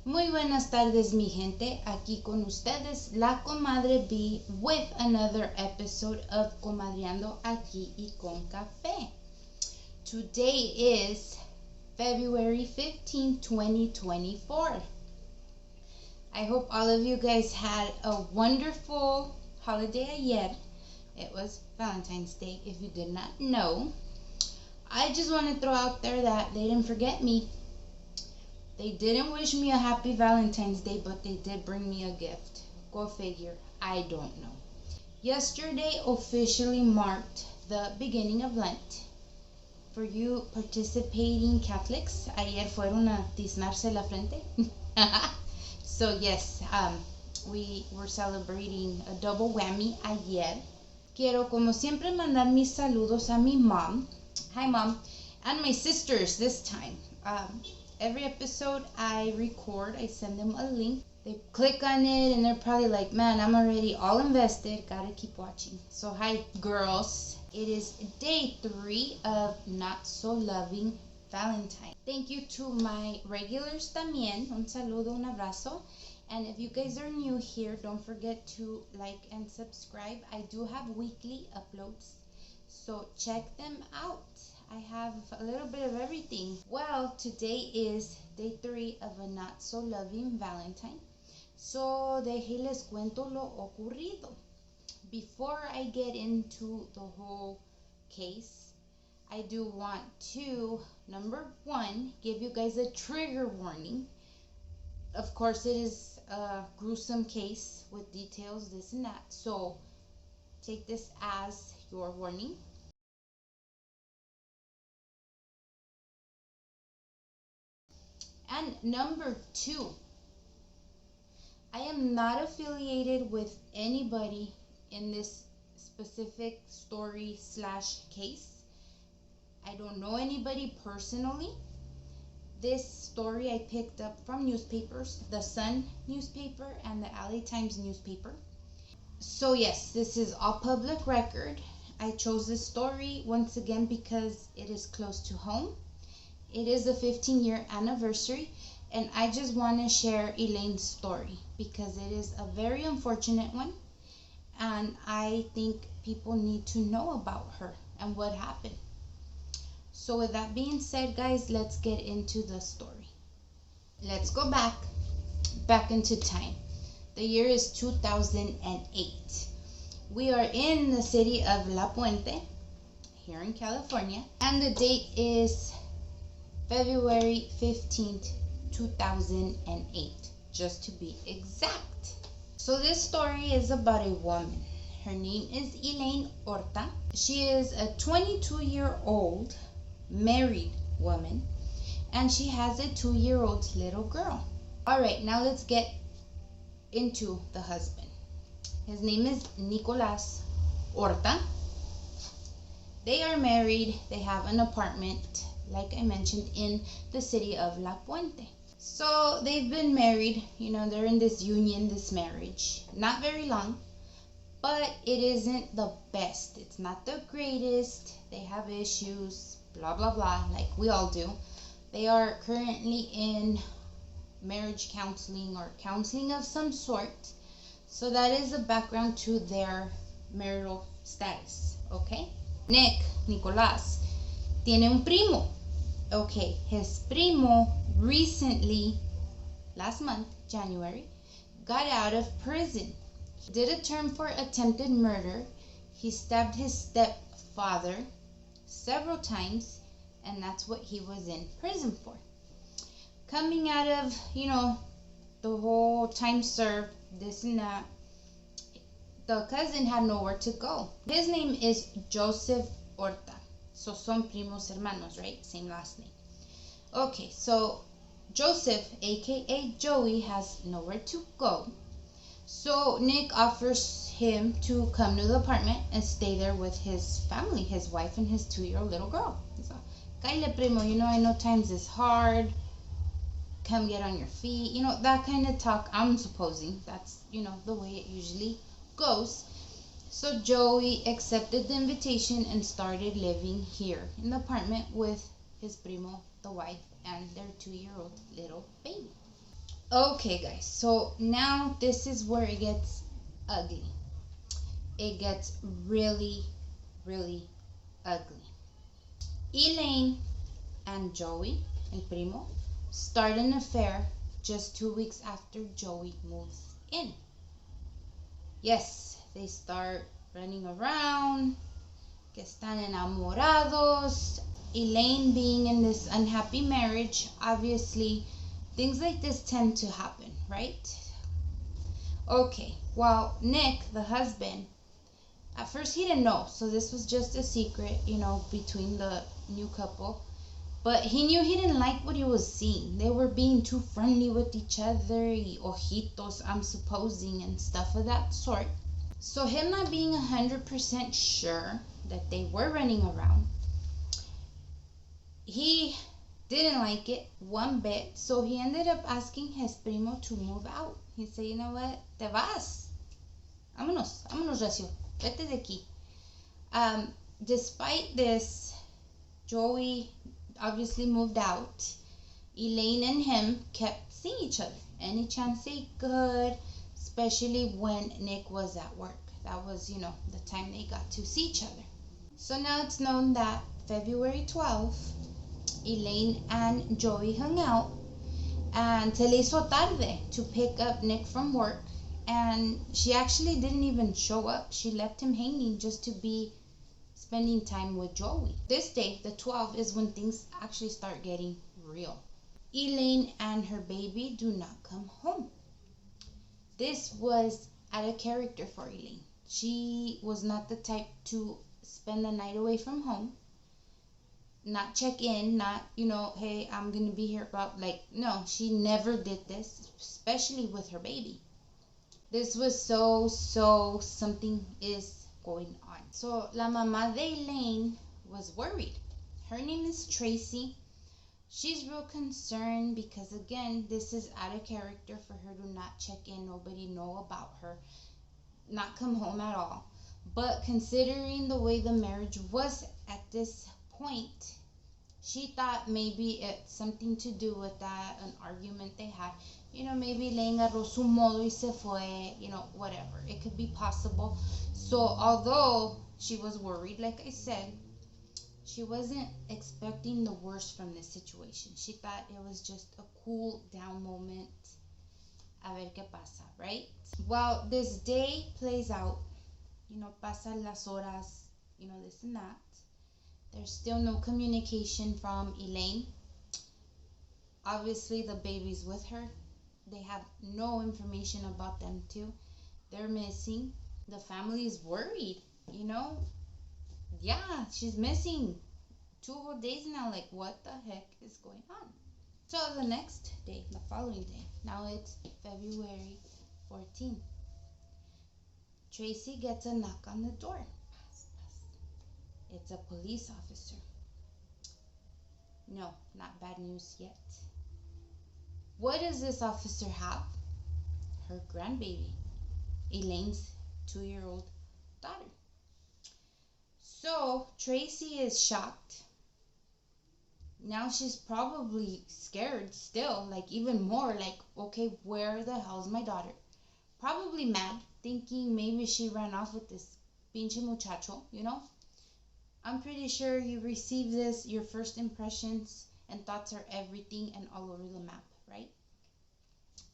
Muy buenas tardes, mi gente. Aquí con ustedes, la comadre B, with another episode of Comadreando Aquí y con Café. Today is February 15, 2024. I hope all of you guys had a wonderful holiday ayer. It was Valentine's Day, if you did not know. I just want to throw out there that they didn't forget me. They didn't wish me a happy Valentine's Day, but they did bring me a gift. Go figure. I don't know. Yesterday officially marked the beginning of Lent. For you participating Catholics, ayer fueron a tiznarse la frente. So yes, we were celebrating a double whammy ayer. Quiero como siempre mandar mis saludos a mi mom. Hi mom. And my sisters this time. Every episode I record, I send them a link. They click on it and they're probably like, man, I'm already all invested. Gotta keep watching. So hi girls. It is day 3 of Not So Loving Valentine. Thank you to my regulars también. Un saludo, un abrazo. And if you guys are new here, don't forget to like and subscribe. I do have weekly uploads, so check them out. I have a little bit of everything. Well, today is day 3 of a Not So Loving Valentine. So les cuento lo ocurrido. Before I get into the whole case, I do want to, number 1, give you guys a trigger warning. Of course, it is a gruesome case with details, this and that. So take this as your warning. And number 2, I am not affiliated with anybody in this specific story / case. I don't know anybody personally. This story I picked up from newspapers, the Sun newspaper and the LA Times newspaper. So yes, this is all public record. I chose this story once again because it is close to home. It is the 15-year anniversary, and I just want to share Eileen's story because it is a very unfortunate one, and I think people need to know about her and what happened. So with that being said, guys, let's get into the story. Let's go back into time. The year is 2008. We are in the city of La Puente, here in California, and the date is February 15th, 2008, just to be exact. So this story is about a woman. Her name is Eileen Orta. She is a 22-year-old married woman, and she has a 2-year-old little girl. All right, now let's get into the husband. His name is Nicolas Orta. They are married. They have an apartment, like I mentioned, in the city of La Puente. So they've been married, they're in this union, this marriage, not very long, but it isn't the best. It's not the greatest. They have issues, blah, blah, blah, like we all do. They are currently in marriage counseling or counseling of some sort. So that is the background to their marital status, okay? Nicolás, tiene un primo. Okay, his primo recently, last month, January, got out of prison. He did a term for attempted murder. He stabbed his stepfather several times, and that's what he was in prison for. Coming out of, the whole time served, this and that, the cousin had nowhere to go. His name is Joseph Orta. So son primos hermanos, right? Same last name. Okay, so Joseph, aka Joey, has nowhere to go. So Nick offers him to come to the apartment and stay there with his family, his wife and his 2-year-old little girl. So, Kyle primo, I know times is hard. Come get on your feet. That kind of talk, I'm supposing. That's, the way it usually goes. So Joey accepted the invitation and started living here in the apartment with his primo, the wife, and their 2-year-old little baby. Okay, guys, so now this is where it gets ugly. It gets really, really ugly. Elaine and Joey and Primo start an affair just 2 weeks after Joey moves in. Yes, they start running around, que están enamorados. Elaine being in this unhappy marriage, obviously, things like this tend to happen, right? Okay, well, Nick, the husband, at first he didn't know, so this was just a secret, between the new couple. But he knew he didn't like what he was seeing. They were being too friendly with each other, y ojitos, I'm supposing, and stuff of that sort. So him not being 100% sure that they were running around, he didn't like it one bit. So he ended up asking his primo to move out. He said, you know what, te vas. Vámonos, vámonos, Recio. Vete de aquí. Despite this, Joey obviously moved out. Elaine and him kept seeing each other any chance they could, especially when Nick was at work. That was, the time they got to see each other. So now it's known that February 12th, Elaine and Joey hung out, and se le hizo tarde to pick up Nick from work, and she actually didn't even show up. She left him hanging just to be spending time with Joey. This day, the 12th, is when things actually start getting real. Elaine and her baby do not come home. This was out of character for Elaine. She was not the type to spend the night away from home, not check in, not, hey, I'm going to be here about, no, she never did this, especially with her baby. This was so something is going on. So la mamá de Elaine was worried. Her name is Tracy. She's real concerned because, again, this is out of character for her to not check in, nobody know about her, not come home at all. But considering the way the marriage was at this point, she thought maybe it's something to do with that, an argument they had. Maybe Elaine agarró su modo y se fue, whatever. It could be possible. So although she was worried, like I said, she wasn't expecting the worst from this situation. She thought it was just a cool down moment. A ver qué pasa, right? Well, this day plays out. Pasan las horas, this and that. There's still no communication from Elaine. Obviously, the baby's with her. They have no information about them too. They're missing. The family is worried, Yeah, she's missing 2 whole days now. Like, what the heck is going on? So the next day, the following day, now it's February 14th. Tracy gets a knock on the door. It's a police officer. No, not bad news yet. What does this officer have? Her grandbaby, Elaine's 2-year-old daughter. So Tracy is shocked. Now she's probably scared still, even more, okay, where the hell's my daughter? Probably mad, thinking maybe she ran off with this pinche muchacho, I'm pretty sure you receive this, your first impressions and thoughts are everything and all over the map, right?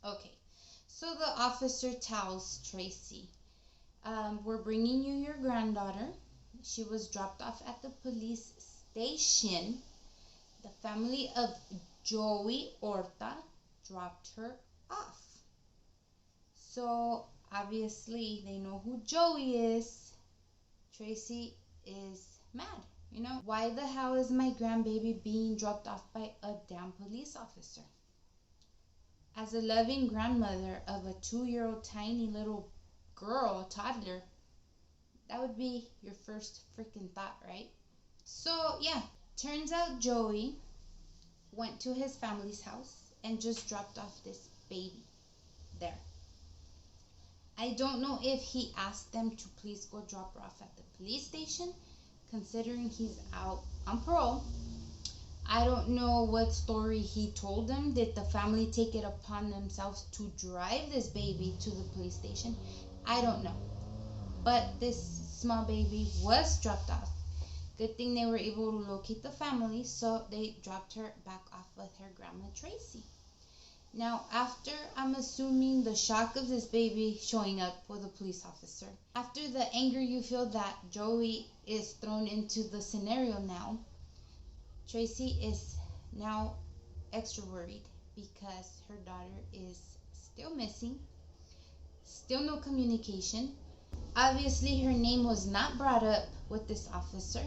Okay, so the officer tells Tracy, we're bringing you your granddaughter. She was dropped off at the police station. The family of Joey Orta dropped her off. So obviously they know who Joey is. Tracy is mad. Why the hell is my grandbaby being dropped off by a damn police officer? As a loving grandmother of a 2-year-old tiny little girl, toddler, that would be your first freaking thought, right? So yeah, turns out Joey went to his family's house and just dropped off this baby there. I don't know if he asked them to please go drop her off at the police station, considering he's out on parole. I don't know what story he told them. Did the family take it upon themselves to drive this baby to the police station? I don't know. But this small baby was dropped off. Good thing they were able to locate the family, so they dropped her back off with her grandma Tracy. Now, after, I'm assuming, the shock of this baby showing up with a police officer, after the anger you feel that Joey is thrown into the scenario now, Tracy is now extra worried because her daughter is still missing, still no communication. Obviously, her name was not brought up with this officer,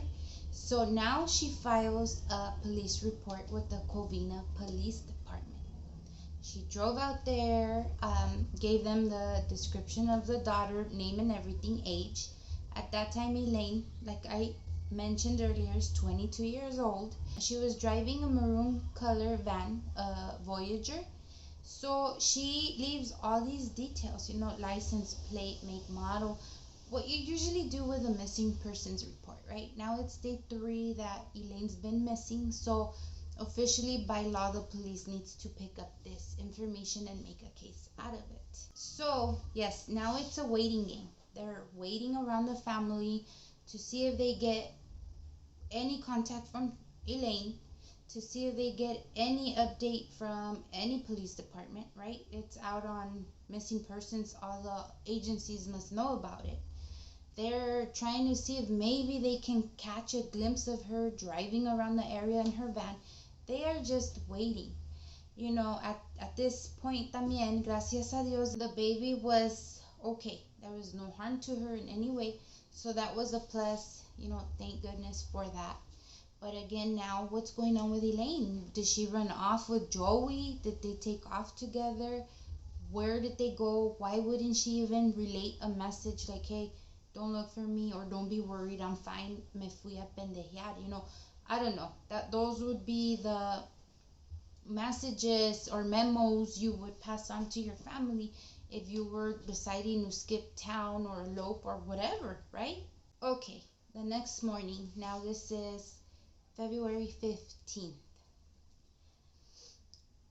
so now she files a police report with the Covina Police Department. She drove out there, gave them the description of the daughter, name and everything, age. At that time, Eileen, like I mentioned earlier, is 22 years old. She was driving a maroon color van, Voyager. So she leaves all these details, license plate, make, model, what you usually do with a missing persons report, right? Now it's day 3 that Elaine's been missing, so officially, by law, the police needs to pick up this information and make a case out of it. So, yes, now it's a waiting game. They're waiting around the family to see if they get any contact from Elaine, to see if they get any update from any police department, right? It's out on missing persons. All the agencies must know about it. They're trying to see if maybe they can catch a glimpse of her driving around the area in her van. They are just waiting. At this point también, gracias a Dios, the baby was okay. There was no harm to her in any way. So that was a plus, thank goodness for that. But again, now what's going on with Elaine? Did she run off with Joey? Did they take off together? Where did they go? Why wouldn't she even relate a message like, hey, don't look for me, or don't be worried, I'm fine, me fui a pendejear, I don't know. Those would be the messages or memos you would pass on to your family if you were deciding to skip town or elope or whatever, right? Okay, the next morning, now this is February 15th.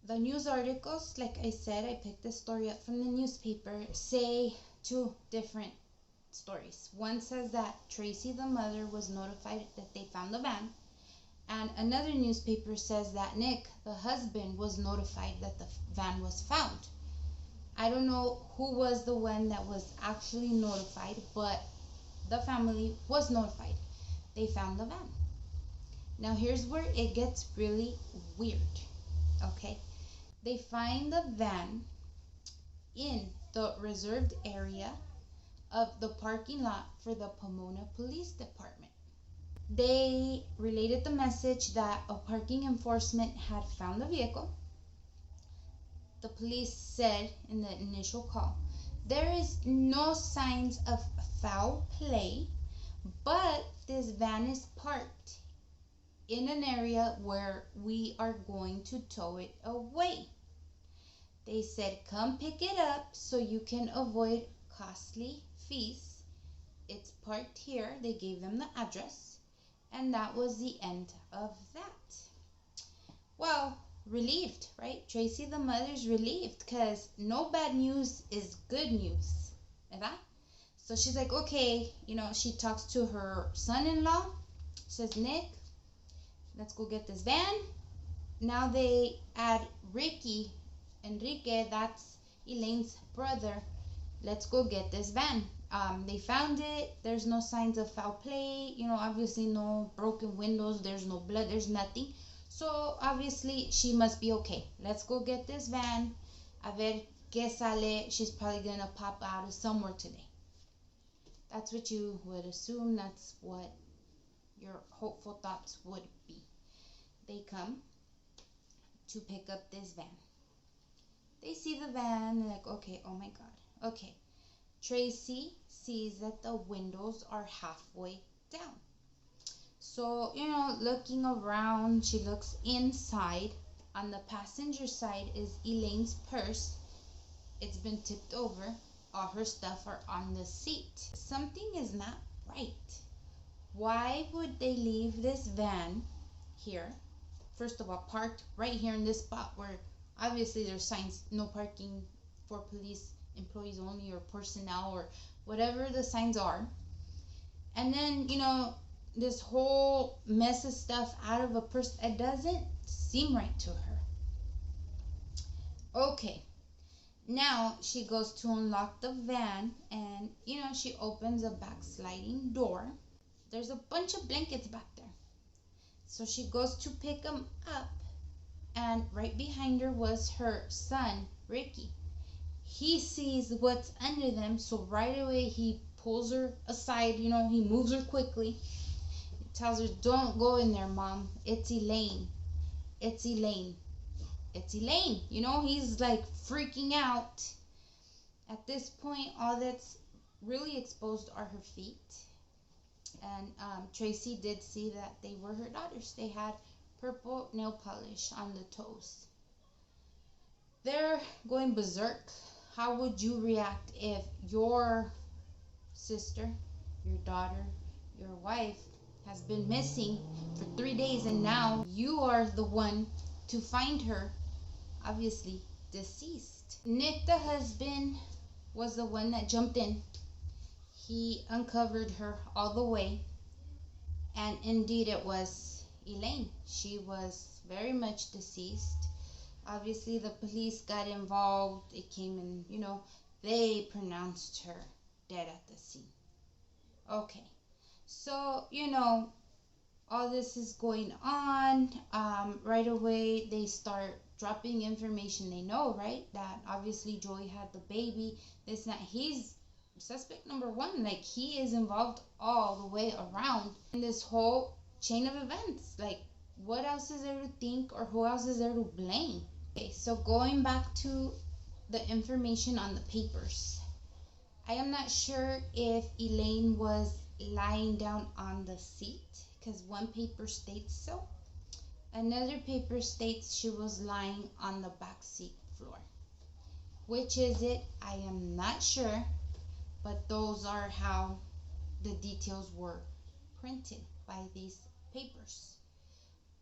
The news articles, like I said, I picked the story up from the newspaper, say 2 different stories. One says that Tracy, the mother, was notified that they found the van. And another newspaper says that Nick, the husband, was notified that the van was found. I don't know who was the one that was actually notified, but the family was notified. They found the van. Now here's where it gets really weird, okay? They find the van in the reserved area of the parking lot for the Pomona Police Department. They related the message that a parking enforcement had found the vehicle. The police said in the initial call, there is no signs of foul play, but this van is parked in an area where we are going to tow it away. They said, come pick it up so you can avoid costly fees. It's parked here. They gave them the address. And that was the end of that. Well, relieved, right? Tracy, the mother's relieved because no bad news is good news. ¿Verdad? So she's like, okay, she talks to her son-in-law. Says, Nick, let's go get this van. Now they add Enrique, that's Elaine's brother. Let's go get this van. They found it. There's no signs of foul play. Obviously no broken windows. There's no blood. There's nothing. So obviously she must be okay. Let's go get this van. A ver qué sale. She's probably going to pop out of somewhere today. That's what you would assume. That's what your hopeful thoughts would be. They come to pick up this van. They see the van. They're like, okay, oh my God. Okay. Tracy sees that the windows are halfway down. So, looking around, she looks inside. On the passenger side is Elaine's purse. It's been tipped over. All her stuff are on the seat. Something is not right. Why would they leave this van here first of all, parked right here in this spot where obviously there's signs, no parking for police employees only or personnel or whatever the signs are. And then, this whole mess of stuff out of a person, it doesn't seem right to her. Okay, now she goes to unlock the van and, she opens a back sliding door. There's a bunch of blankets back there. So she goes to pick them up, and right behind her was her son, Ricky. He sees what's under them, so right away he pulls her aside, he moves her quickly. He tells her, "Don't go in there, Mom. It's Eileen. It's Eileen. It's Eileen." He's like freaking out. At this point, all that's really exposed are her feet. And Tracy did see that they were her daughters. They had purple nail polish on the toes. They're going berserk. How would you react if your sister, your daughter, your wife has been missing for 3 days and now you are the one to find her, obviously deceased? Nick, the husband, was the one that jumped in. He uncovered her all the way, and indeed it was Eileen. She was very much deceased. Obviously the police got involved. It came in, they pronounced her dead at the scene. Okay, so all this is going on. Right away they start dropping information they know, right? That obviously Joy had the baby. This and that. He's suspect number one. Like, he is involved all the way around in this whole chain of events. Like, what else is there to think, or who else is there to blame? Okay, so going back to the information on the papers, I am not sure if Eileen was lying down on the seat, because one paper states so. Another paper states she was lying on the back seat floor. Which is it? I am not sure, but those are how the details were printed by these papers.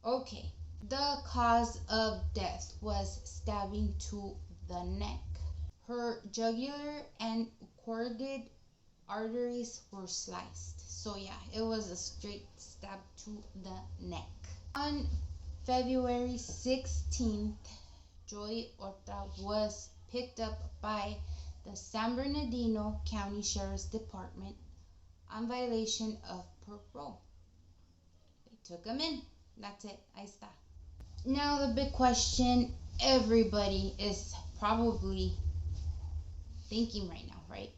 Okay, the cause of death was stabbing to the neck. Her jugular and carotid arteries were sliced. So yeah, it was a straight stab to the neck. On February 16th, Joy Orta was picked up by the San Bernardino County Sheriff's Department on violation of parole. They took him in. That's it. Ahí está. Now the big question everybody is probably thinking right now, right?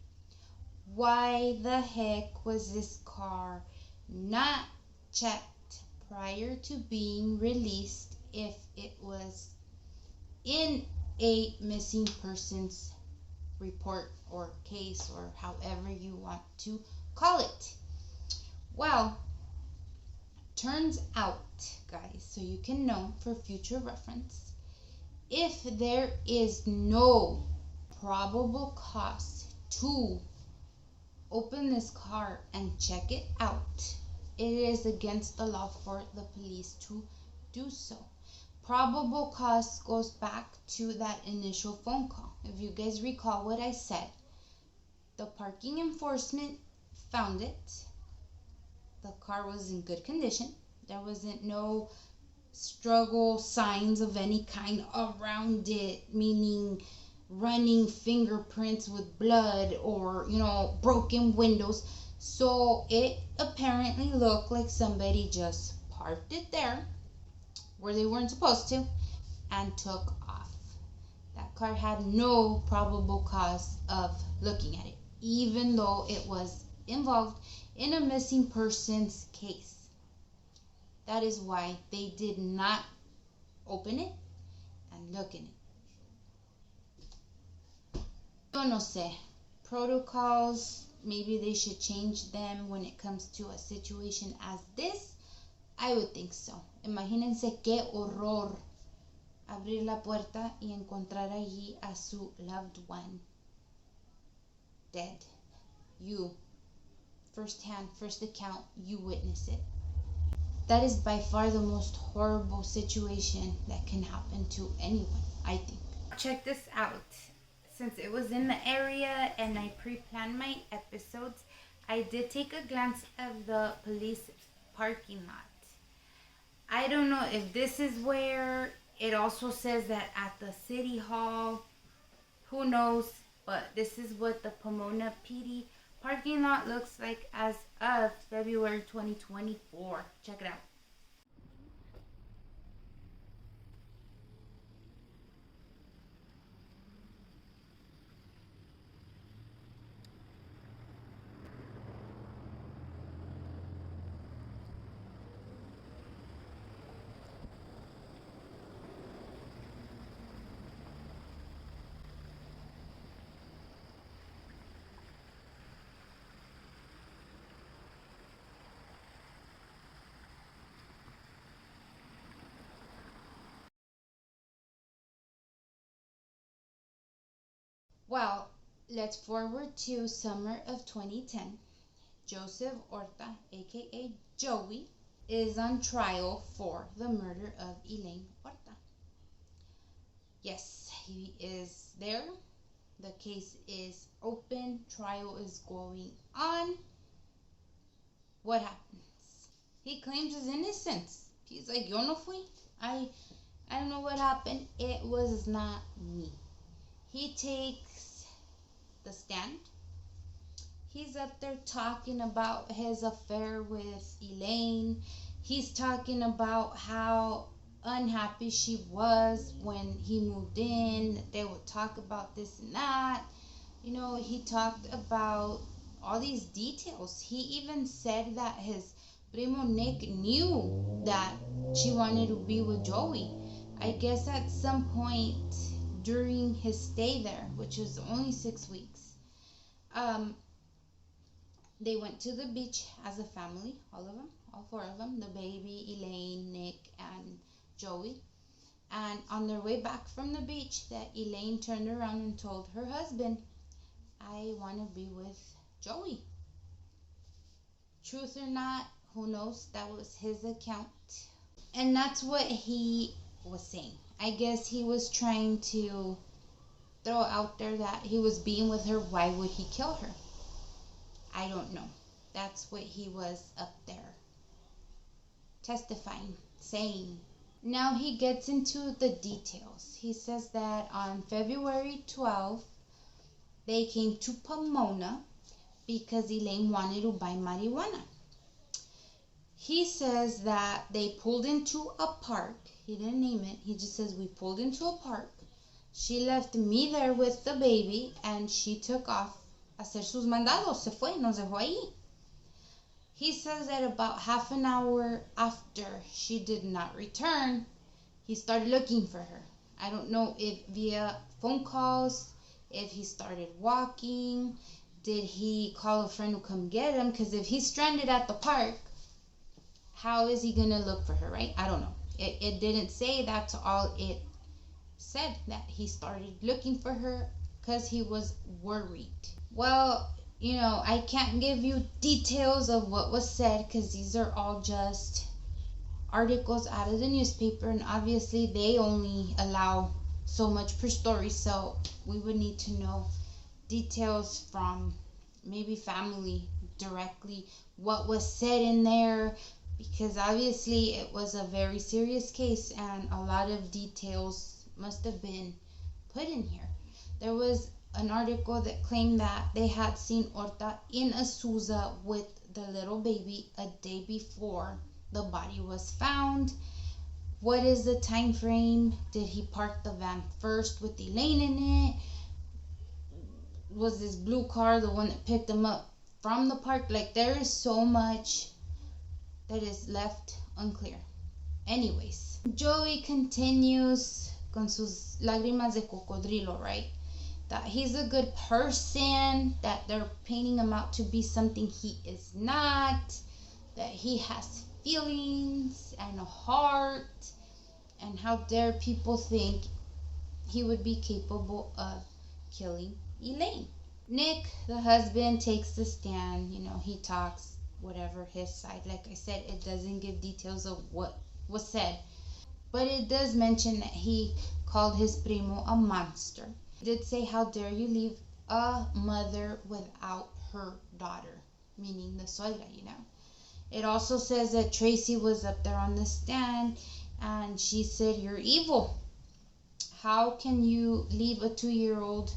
Why the heck was this car not checked prior to being released if it was in a missing persons report or case, or however you want to call it? Well, turns out, guys, so you can know for future reference, if there is no probable cause to open this car and check it out, it is against the law for the police to do so. Probable cause goes back to that initial phone call. If you guys recall what I said, the parking enforcement found it. The car was in good condition. There wasn't no struggle signs of any kind around it, meaning running fingerprints with blood or, broken windows. So it apparently looked like somebody just parked it there where they weren't supposed to and took off. That car had no probable cause of looking at it, even though it was involved in a missing persons case. That is why they did not open it and look in it. Yo no sé. Protocols, maybe they should change them when it comes to a situation as this. I would think so. Imagínense qué horror abrir la puerta y encontrar allí a su loved one dead. You, first hand, first account, you witness it. That is by far the most horrible situation that can happen to anyone, I think. Check this out. Since it was in the area and I pre-planned my episodes, I did take a glance of the police parking lot. I don't know if this is where it also says that at the city hall. Who knows? But this is what the Pomona PD parking lot looks like as of February 2024. Check it out. Well, let's forward to summer of 2010. Joseph Orta, aka Joey, is on trial for the murder of Eileen Orta. Yes, he is there. The case is open. Trial is going on. What happens? He claims his innocence. He's like, yo no fui. I don't know what happened. It was not me. He takes the stand. He's up there talking about his affair with Eileen. He's talking about how unhappy she was when he moved in. They would talk about this and that. You know, he talked about all these details. He even said that his Primo Nick knew that she wanted to be with Joey. I guess at some point during his stay there, which was only 6 weeks, they went to the beach as a family, all of them, all four of them, the baby, Eileen, Nick, and Joey. And on their way back from the beach, that Eileen turned around and told her husband, I want to be with Joey. Truth or not, who knows? That was his account. And that's what he was saying. I guess he was trying to throw out there that he was being with her. Why would he kill her? I don't know. That's what he was up there testifying, saying. Now he gets into the details. He says that on February 12th, they came to Pomona because Eileen wanted to buy marijuana. He says that they pulled into a park. He didn't name it. He just says we pulled into a park. She left me there with the baby and she took off a hacer sus mandados. Se fue, nos dejó ahí. He says that about half an hour after she did not return, he started looking for her. I don't know if via phone calls, if he started walking, did he call a friend to come get him? Because if he's stranded at the park, how is he going to look for her, right? I don't know. It didn't say. That's all it said, that he started looking for her because he was worried. Well, you know, I can't give you details of what was said because these are all just articles out of the newspaper, and obviously they only allow so much per story, so we would need to know details from maybe family directly, what was said in there, because obviously it was a very serious case and a lot of details must have been put in here. There was an article that claimed that they had seen Orta in Azusa with the little baby a day before the body was found. What is the time frame? Did he park the van first with Eileen in it? Was this blue car the one that picked him up from the park? Like, there is so much that is left unclear. Anyways, Joey continues con sus lágrimas de cocodrilo, right? That he's a good person, that they're painting him out to be something he is not, that he has feelings and a heart, and how dare people think he would be capable of killing Eileen. Nick, the husband, takes the stand. You know, he talks whatever his side. Like I said, it doesn't give details of what was said, but it does mention that he called his primo a monster. It did say, how dare you leave a mother without her daughter, meaning the suegra, you know. It also says that Tracy was up there on the stand and she said, you're evil. How can you leave a 2-year-old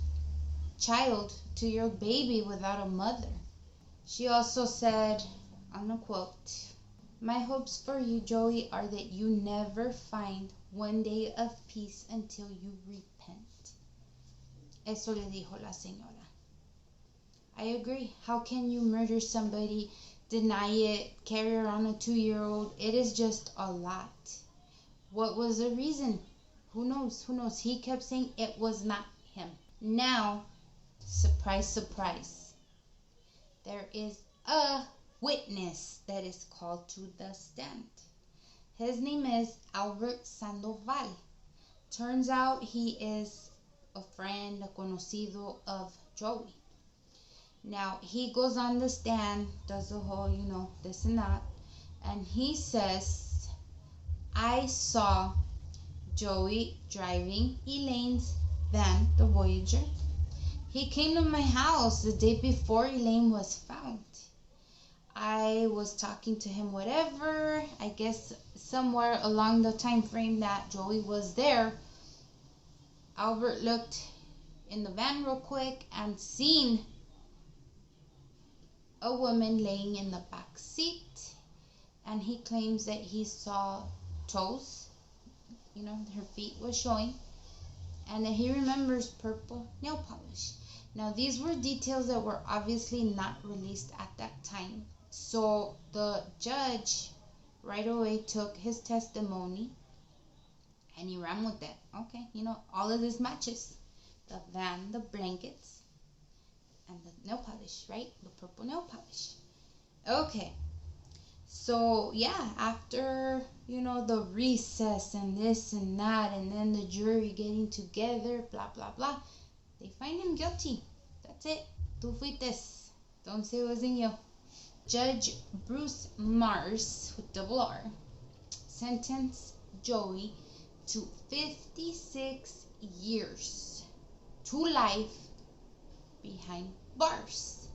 child, 2-year-old baby without a mother? She also said, I'm gonna quote, my hopes for you, Joey, are that you never find one day of peace until you repent. Eso le dijo la señora. I agree. How can you murder somebody, deny it, carry around a 2-year-old? It is just a lot. What was the reason? Who knows? Who knows? He kept saying it was not him. Now, surprise, surprise, there is a witness that is called to the stand. His name is Albert Sandoval. Turns out he is a friend, a conocido of Joey. Now, he goes on the stand, does the whole, you know, this and that, and he says, I saw Joey driving Elaine's van, the Voyager. He came to my house the day before Elaine was found. I was talking to him, whatever, I guess somewhere along the time frame that Joey was there. Albert looked in the van real quick and seen a woman laying in the back seat, and he claims that he saw toes, you know, her feet was showing, and that he remembers purple nail polish. Now, these were details that were obviously not released at that time, so the judge right away took his testimony and he ran with it. Okay, you know, all of this matches. The van, the blankets, and the nail polish, right? The purple nail polish. Okay, so yeah, after, you know, the recess and this and that, and then the jury getting together, blah, blah, blah, they find him guilty. That's it. Tú fuites. Don't say it wasn't you. Judge Bruce Mars, with double R, sentenced Joey to 56 years to life behind bars.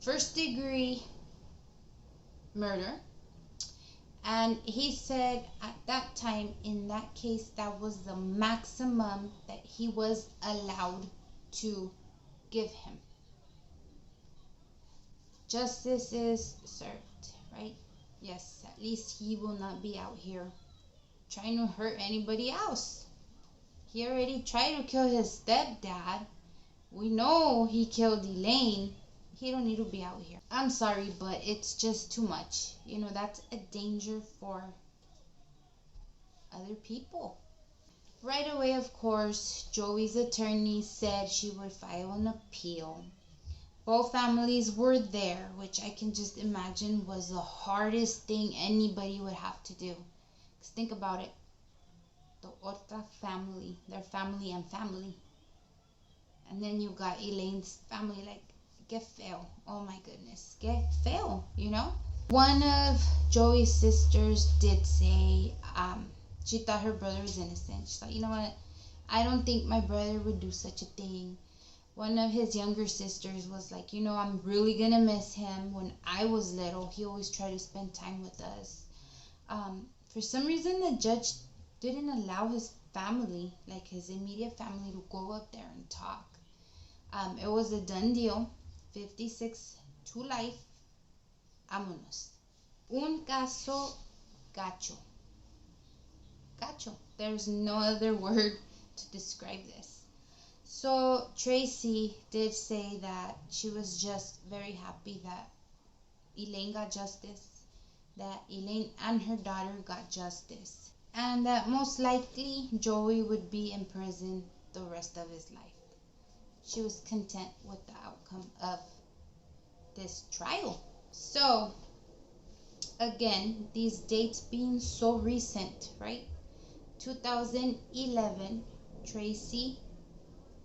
First degree murder. And he said at that time, in that case, that was the maximum that he was allowed to give him. Justice is served, right? Yes, at least he will not be out here trying to hurt anybody else. He already tried to kill his stepdad. We know he killed Elaine. He don't need to be out here. I'm sorry, but it's just too much. You know, that's a danger for other people. Right away, of course, Joey's attorney said she would file an appeal. Both families were there, which I can just imagine was the hardest thing anybody would have to do. Because think about it. The Orta family, their family and family. And then you got Elaine's family, like, get feo. Oh my goodness, get feo, you know? One of Joey's sisters did say she thought her brother was innocent. She thought, you know what, I don't think my brother would do such a thing. One of his younger sisters was like, you know, I'm really gonna miss him. When I was little, he always tried to spend time with us. For some reason, the judge didn't allow his family, like his immediate family, to go up there and talk. It was a done deal. 56 to life. Vámonos. Un caso gacho. Gacho. There's no other word to describe this. So Tracy did say that she was just very happy that Elaine got justice, that Elaine and her daughter got justice, and that most likely Joey would be in prison the rest of his life. She was content with the outcome of this trial. So, again, these dates being so recent, right? 2011, Tracy,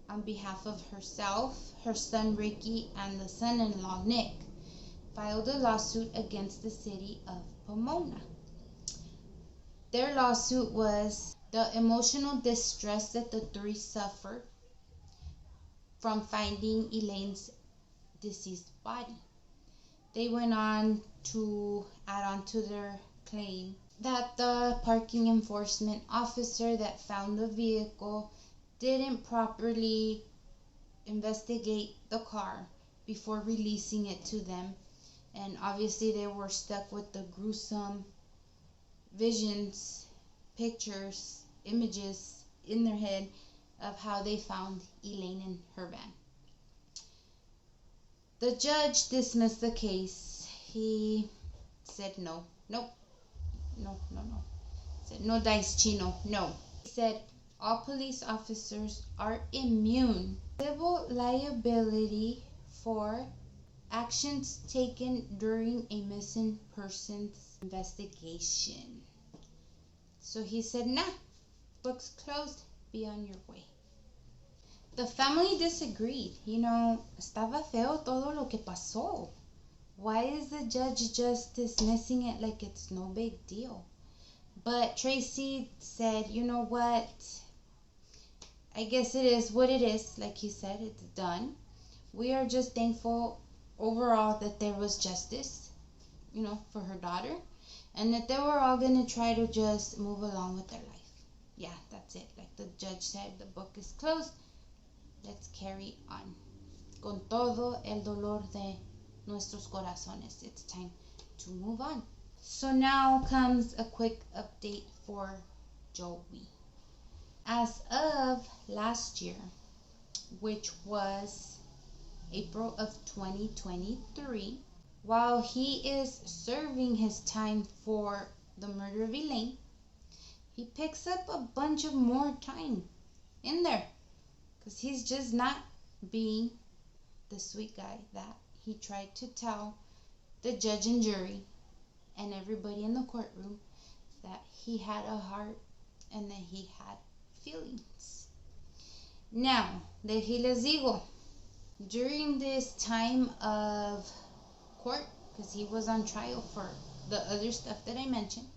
on behalf of herself, her son Ricky, and the son-in-law Nick, filed a lawsuit against the city of Pomona. Their lawsuit was the emotional distress that the three suffered from finding Eileen's deceased body. They went on to add on to their claim that the parking enforcement officer that found the vehicle didn't properly investigate the car before releasing it to them, and obviously they were stuck with the gruesome visions, pictures, images in their head of how they found Eileen in her van. The judge dismissed the case. He said no. Said no dice chino, no. He said all police officers are immune civil liability for actions taken during a missing persons investigation. So he said, nah, book's closed, be on your way. The family disagreed. Estaba feo todo lo que pasó. Why is the judge just dismissing it like it's no big deal? But Tracy said, you know what? I guess it is what it is. Like he said, it's done. We are just thankful overall that there was justice, for her daughter, and that they were all going to try to just move along with their life. Yeah, that's it. Like the judge said, the book is closed. Let's carry on. Con todo el dolor de nuestros corazones. It's time to move on. So now comes a quick update for Joey. As of last year, which was April of 2023, while he is serving his time for the murder of Eileen, he picks up a bunch of more time in there because he's just not being the sweet guy that he tried to tell the judge and jury and everybody in the courtroom that he had a heart and that he had feelings. Now, les digo, during this time of court, because he was on trial for the other stuff that I mentioned,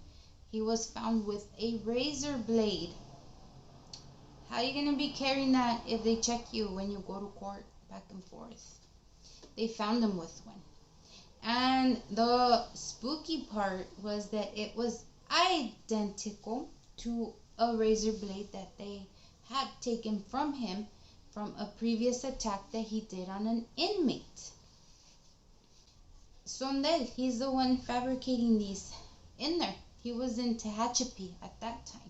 he was found with a razor blade. How are you going to be carrying that if they check you when you go to court back and forth? They found him with one. And the spooky part was that it was identical to a razor blade that they had taken from him from a previous attack that he did on an inmate. Sondel, he's the one fabricating these in there. He was in Tehachapi at that time.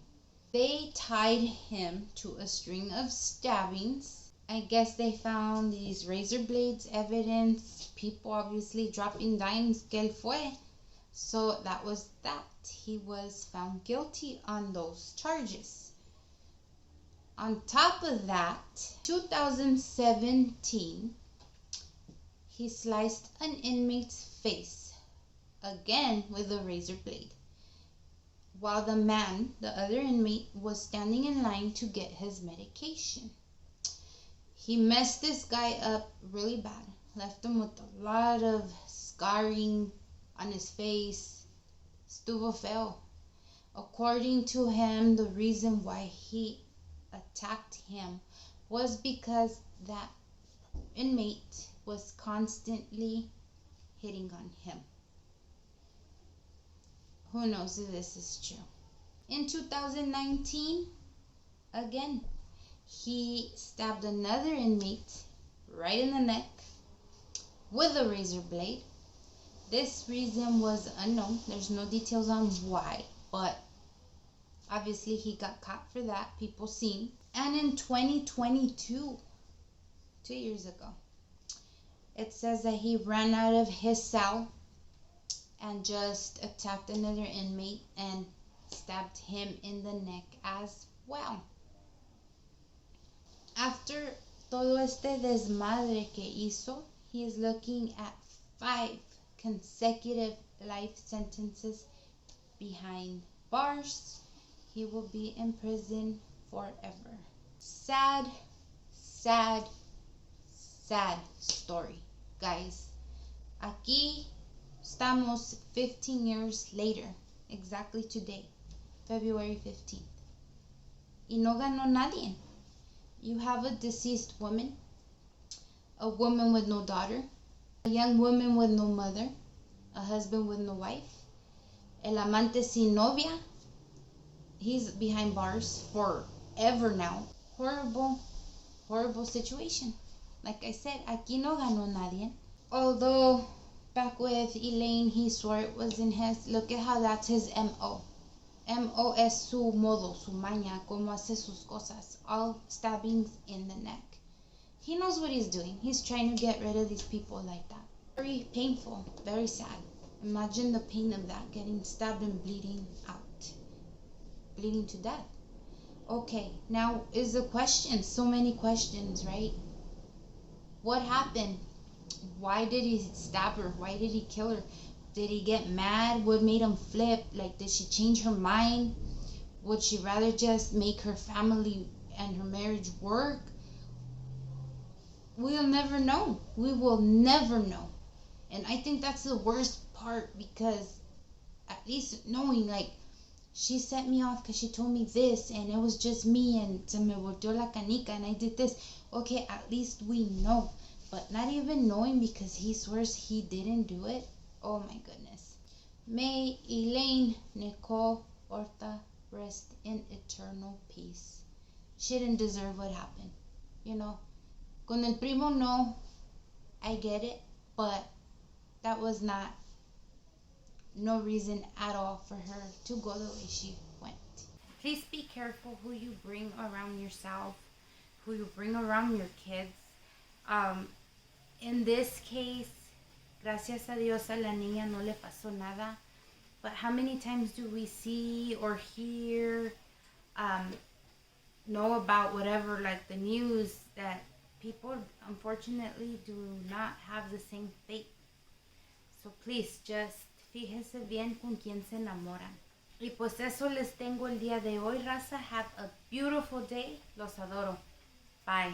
They tied him to a string of stabbings. I guess they found these razor blades, evidence, people obviously dropping dimes, que él fue. So that was that. He was found guilty on those charges. On top of that, 2017, he sliced an inmate's face, again with a razor blade, while the man, the other inmate, was standing in line to get his medication. He messed this guy up really bad, left him with a lot of scarring on his face. Estuvo feo. According to him, the reason why he attacked him was because that inmate was constantly hitting on him. Who knows if this is true? In 2019, again, he stabbed another inmate right in the neck with a razor blade. This reason was unknown. There's no details on why, but obviously he got caught for that. People seen. And in 2022, 2 years ago, it says that he ran out of his cell and just attacked another inmate and stabbed him in the neck as well. After todo este desmadre que hizo, he is looking at 5 consecutive life sentences behind bars. He will be in prison forever. Sad, sad, sad story, guys. Aquí Estamos 15 years later, exactly today, February 15th. Y no ganó nadie. You have a deceased woman, a woman with no daughter, a young woman with no mother, a husband with no wife, el amante sin novia. He's behind bars forever now. Horrible, horrible situation. Like I said, aquí no ganó nadie. Although back with Eileen, he swore it was in his. Look at how that's his MO. MO es su modo, su maña, como hace sus cosas. All stabbings in the neck. He knows what he's doing. He's trying to get rid of these people like that. Very painful, very sad. Imagine the pain of that, getting stabbed and bleeding out. Bleeding to death. Okay, now is the question. So many questions, right? What happened? Why did he stab her? Why did he kill her? Did he get mad? What made him flip? Like, did she change her mind? Would she rather just make her family and her marriage work? We'll never know. We will never know. And I think that's the worst part, because at least knowing, like, she set me off because she told me this and it was just me and se me volteó la canica and I did this. Okay, at least we know. But not even knowing because he swears he didn't do it. Oh my goodness. May Eileen Nicole Orta rest in eternal peace. She didn't deserve what happened. You know, con el primo, no, I get it, but that was no reason at all for her to go the way she went. Please be careful who you bring around yourself, who you bring around your kids. In this case, gracias a Dios a la niña no le pasó nada. But how many times do we see or hear, know about whatever, like the news, that people unfortunately do not have the same fate. So please, just fíjese bien con quién se enamoran. Y pues eso les tengo el día de hoy, raza. Have a beautiful day. Los adoro. Bye.